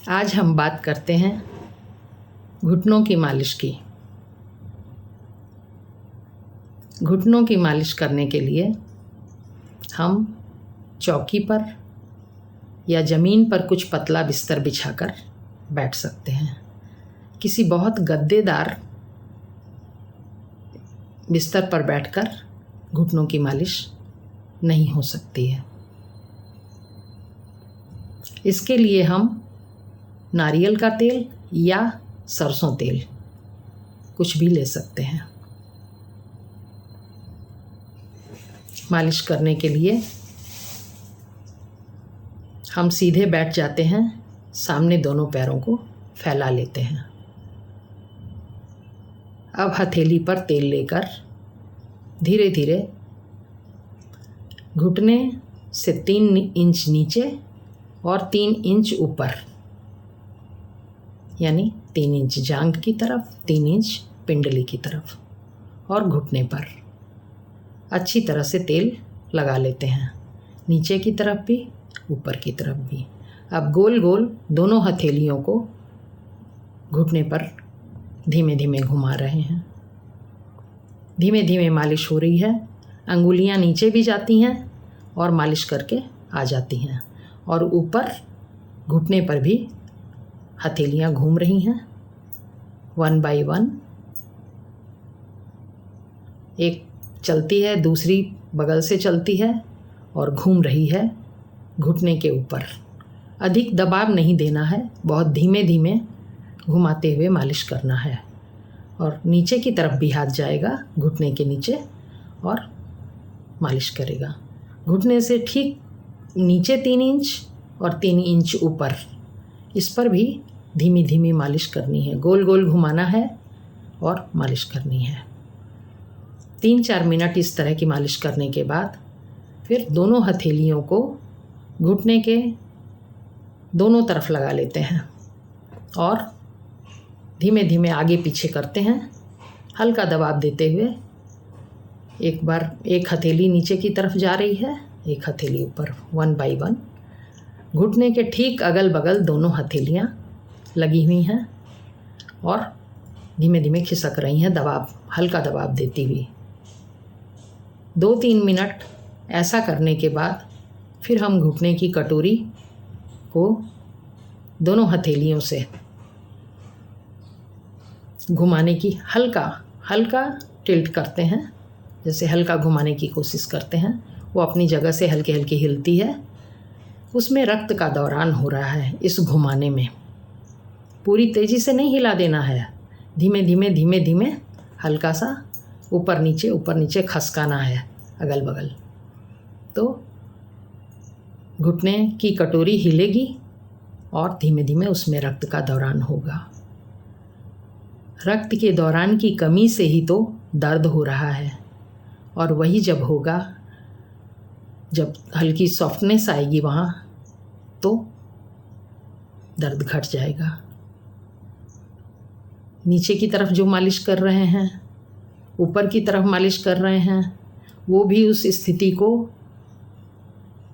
आज हम बात करते हैं घुटनों की मालिश की। घुटनों की मालिश करने के लिए हम चौकी पर या ज़मीन पर कुछ पतला बिस्तर बिछाकर बैठ सकते हैं। किसी बहुत गद्देदार बिस्तर पर बैठकर घुटनों की मालिश नहीं हो सकती है। इसके लिए हम नारियल का तेल या सरसों तेल कुछ भी ले सकते हैं। मालिश करने के लिए हम सीधे बैठ जाते हैं, सामने दोनों पैरों को फैला लेते हैं। अब हथेली पर तेल लेकर धीरे धीरे घुटने से 3 इंच नीचे और 3 इंच ऊपर, यानी 3 इंच जांघ की तरफ, 3 इंच पिंडली की तरफ और घुटने पर अच्छी तरह से तेल लगा लेते हैं, नीचे की तरफ भी ऊपर की तरफ भी। अब गोल गोल दोनों हथेलियों को घुटने पर धीमे धीमे घुमा रहे हैं। धीमे धीमे मालिश हो रही है, अंगुलियां नीचे भी जाती हैं और मालिश करके आ जाती हैं और ऊपर घुटने पर भी हथेलियां घूम रही हैं। 1 बाय 1 एक चलती है, दूसरी बगल से चलती है और घूम रही है घुटने के ऊपर। अधिक दबाव नहीं देना है, बहुत धीमे धीमे घुमाते हुए मालिश करना है। और नीचे की तरफ भी हाथ जाएगा घुटने के नीचे और मालिश करेगा। घुटने से ठीक नीचे 3 इंच और 3 इंच ऊपर, इस पर भी धीमी धीमी मालिश करनी है। गोल गोल घुमाना है और मालिश करनी है। 3-4 मिनट इस तरह की मालिश करने के बाद फिर दोनों हथेलियों को घुटने के दोनों तरफ लगा लेते हैं और धीमे धीमे आगे पीछे करते हैं, हल्का दबाव देते हुए। एक बार एक हथेली नीचे की तरफ जा रही है, एक हथेली ऊपर। 1 बाय 1 घुटने के ठीक अगल बगल दोनों हथेलियां लगी हुई हैं और धीमे धीमे खिसक रही हैं, दबाव, हल्का दबाव देती हुई। 2-3 मिनट ऐसा करने के बाद फिर हम घुटने की कटोरी को दोनों हथेलियों से घुमाने की हल्का टिल्ट करते हैं, जैसे हल्का घुमाने की कोशिश करते हैं। वो अपनी जगह से हल्की हल्की हिलती है, उसमें रक्त का दौरान हो रहा है। इस घुमाने में पूरी तेज़ी से नहीं हिला देना है, धीमे धीमे हल्का सा ऊपर नीचे खसकाना है अगल बगल। तो घुटने की कटोरी हिलेगी और धीमे धीमे उसमें रक्त का दौरान होगा। रक्त के दौरान की कमी से ही तो दर्द हो रहा है, और वही जब होगा, जब हल्की सॉफ्टनेस आएगी वहाँ, तो दर्द घट जाएगा। नीचे की तरफ जो मालिश कर रहे हैं, ऊपर की तरफ मालिश कर रहे हैं, वो भी उस स्थिति को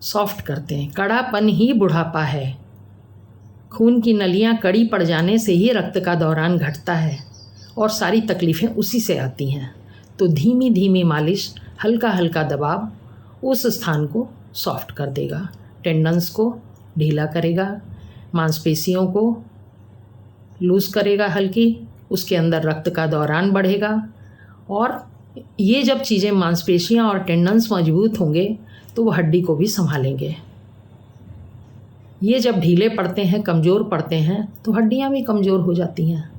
सॉफ्ट करते हैं। कड़ापन ही बुढ़ापा है। खून की नलियाँ कड़ी पड़ जाने से ही रक्त का दौरान घटता है और सारी तकलीफ़ें उसी से आती हैं। तो धीमी धीमी मालिश, हल्का हल्का दबाव उस स्थान को सॉफ्ट कर देगा, टेंडन्स को ढीला करेगा, मांसपेशियों को लूज़ करेगा हल्की, उसके अंदर रक्त का दौरान बढ़ेगा। और ये जब चीज़ें, मांसपेशियाँ और टेंडन्स मजबूत होंगे तो वो हड्डी को भी संभालेंगे। ये जब ढीले पड़ते हैं, कमज़ोर पड़ते हैं, तो हड्डियाँ भी कमज़ोर हो जाती हैं।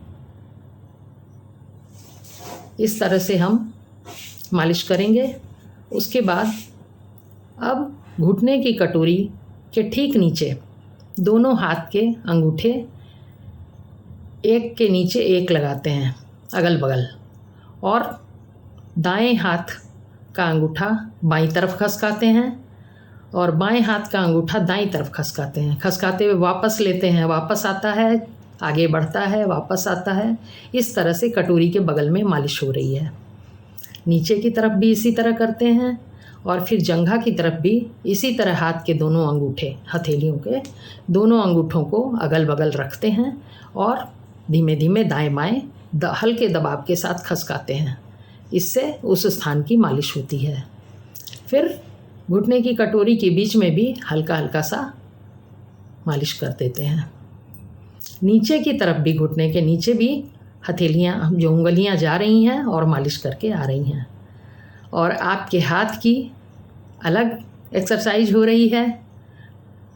इस तरह से हम मालिश करेंगे। उसके बाद अब घुटने की कटोरी के ठीक नीचे दोनों हाथ के अंगूठे एक के नीचे एक लगाते हैं अगल बगल, और दाएं हाथ का अंगूठा बाईं तरफ खसकाते हैं और बाएं हाथ का अंगूठा दाईं तरफ खसकाते हैं। खसकाते हुए वापस लेते हैं, वापस आता है, आगे बढ़ता है, वापस आता है। इस तरह से कटोरी के बगल में मालिश हो रही है। नीचे की तरफ भी इसी तरह करते हैं और फिर जंघा की तरफ भी इसी तरह हाथ के दोनों अंगूठे, हथेलियों के दोनों अंगूठों को अगल बगल रखते हैं और धीमे धीमे दाएं बाएं हल्के दबाव के साथ खसकाते हैं। इससे उस स्थान की मालिश होती है। फिर घुटने की कटोरी के बीच में भी हल्का हल्का सा मालिश कर देते हैं। नीचे की तरफ भी, घुटने के नीचे भी हथेलियाँ जो उंगलियाँ जा रही हैं और मालिश करके आ रही हैं। और आपके हाथ की अलग एक्सरसाइज हो रही है।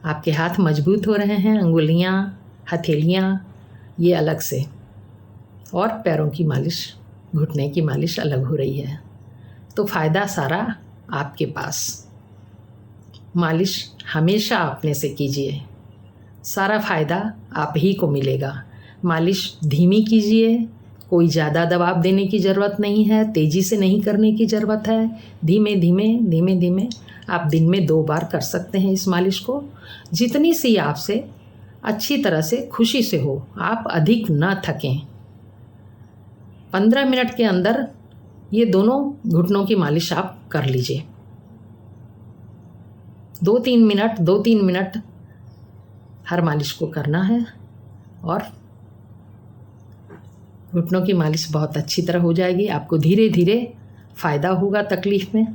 आपके हाथ मजबूत हो रहे हैं, अंगुलियाँ, हथेलियाँ ये अलग से, और पैरों की मालिश, घुटने की मालिश अलग हो रही है। तो फ़ायदा सारा आपके पास। मालिश हमेशा अपने से कीजिए, सारा फ़ायदा आप ही को मिलेगा। मालिश धीमी कीजिए, कोई ज़्यादा दबाव देने की ज़रूरत नहीं है, तेज़ी से नहीं करने की ज़रूरत है। धीमे धीमे आप दिन में 2 बार कर सकते हैं इस मालिश को। जितनी सी आपसे अच्छी तरह से, खुशी से हो, आप अधिक ना थकें। 15 मिनट के अंदर ये दोनों घुटनों की मालिश आप कर लीजिए। 2-3 मिनट हर मालिश को करना है और घुटनों की मालिश बहुत अच्छी तरह हो जाएगी। आपको धीरे धीरे फ़ायदा होगा तकलीफ़ में।